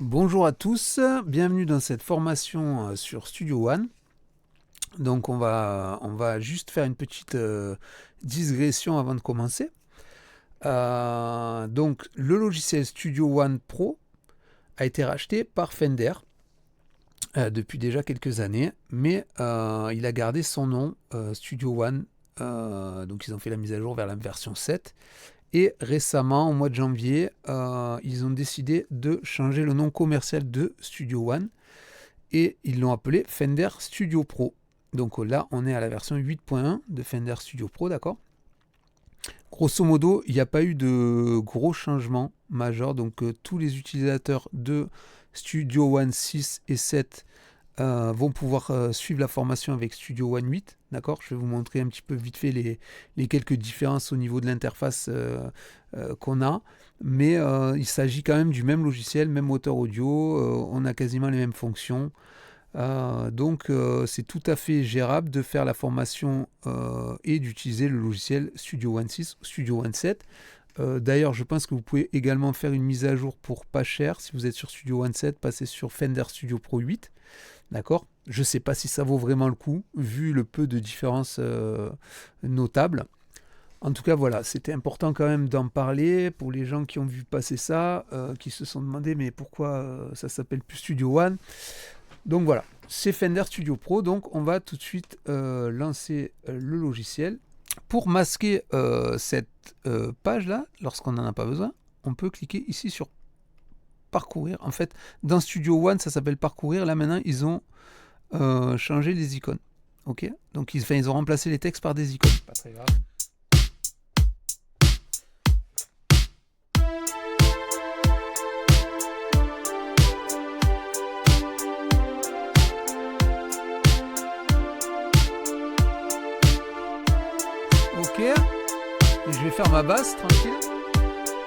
Bonjour à tous, bienvenue dans cette formation sur Studio One. Donc on va juste faire une petite digression avant de commencer. Donc le logiciel Studio One Pro a été racheté par Fender depuis déjà quelques années, mais il a gardé son nom Studio One. Donc ils ont fait la mise à jour vers la version 7. Et récemment, au mois de janvier, ils ont décidé de changer le nom commercial de Studio One et ils l'ont appelé Fender Studio Pro. Donc là, on est à la version 8.1 de Fender Studio Pro, d'accord? Grosso modo, il n'y a pas eu de gros changements majeurs. Donc tous les utilisateurs de Studio One 6 et 7 vont pouvoir suivre la formation avec Studio One 8, d'accord? Je vais vous montrer un petit peu vite fait les quelques différences au niveau de l'interface qu'on a, mais il s'agit quand même du même logiciel, même moteur audio, on a quasiment les mêmes fonctions, donc c'est tout à fait gérable de faire la formation et d'utiliser le logiciel Studio One 6 ou Studio One 7. D'ailleurs, je pense que vous pouvez également faire une mise à jour pour pas cher. Si vous êtes sur Studio One 7, passez sur Fender Studio Pro 8. D'accord? Je ne sais pas si ça vaut vraiment le coup, vu le peu de différences notables. En tout cas, voilà, c'était important quand même d'en parler pour les gens qui ont vu passer ça, qui se sont demandé mais pourquoi ça s'appelle plus Studio One. Donc voilà, c'est Fender Studio Pro, donc on va tout de suite lancer le logiciel. Pour masquer cette page-là, lorsqu'on n'en a pas besoin, on peut cliquer ici sur parcourir. En fait, dans Studio One, ça s'appelle parcourir. Là, maintenant, ils ont changé les icônes. Ok? Donc, ils ont remplacé les textes par des icônes. Pas très grave. Ok. Et je vais faire ma basse, tranquille.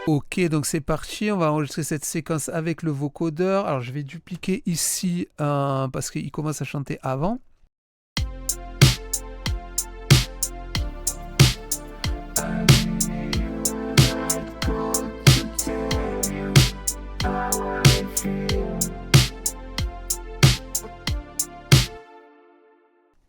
Ok, donc c'est parti, on va enregistrer cette séquence avec le vocodeur. Alors je vais dupliquer ici parce qu'il commence à chanter avant.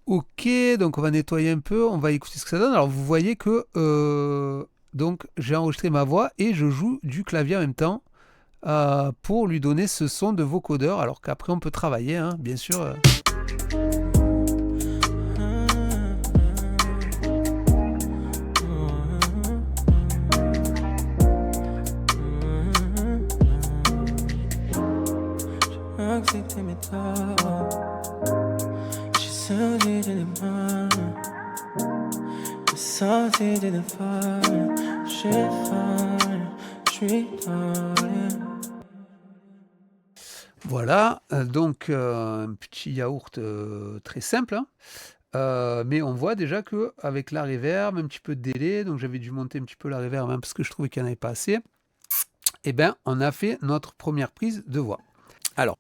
Ok, donc on va nettoyer un peu, on va écouter ce que ça donne. Alors vous voyez que donc j'ai enregistré ma voix et je joue du clavier en même temps pour lui donner ce son de vocodeur, alors qu'après on peut travailler, hein, bien sûr. Voilà, donc un petit yaourt très simple, hein. Mais on voit déjà que avec la reverb, un petit peu de délai, donc j'avais dû monter un petit peu la reverb hein, parce que je trouvais qu'il n'y en avait pas assez. Et bien, on a fait notre première prise de voix. Alors.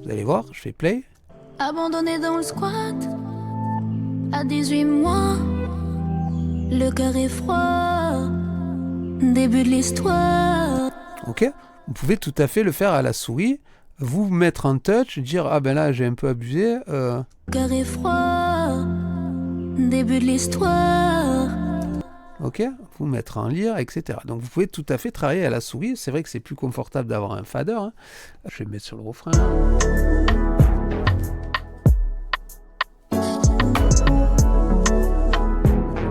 Vous allez voir, je fais play. Abandonné dans le squat, à 18 mois, le cœur est froid, début de l'histoire. Ok, vous pouvez tout à fait le faire à la souris, vous mettre en touch, dire ah ben là j'ai un peu abusé. Le cœur est froid, début de l'histoire. Ok, vous mettre en lire, etc. Donc vous pouvez tout à fait travailler à la souris. C'est vrai que c'est plus confortable d'avoir un fader. Hein. Je vais me mettre sur le refrain.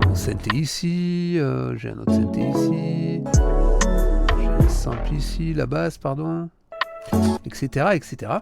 Mon synthé ici, j'ai un autre synthé ici, j'ai un sample ici, la basse, pardon, etc., etc.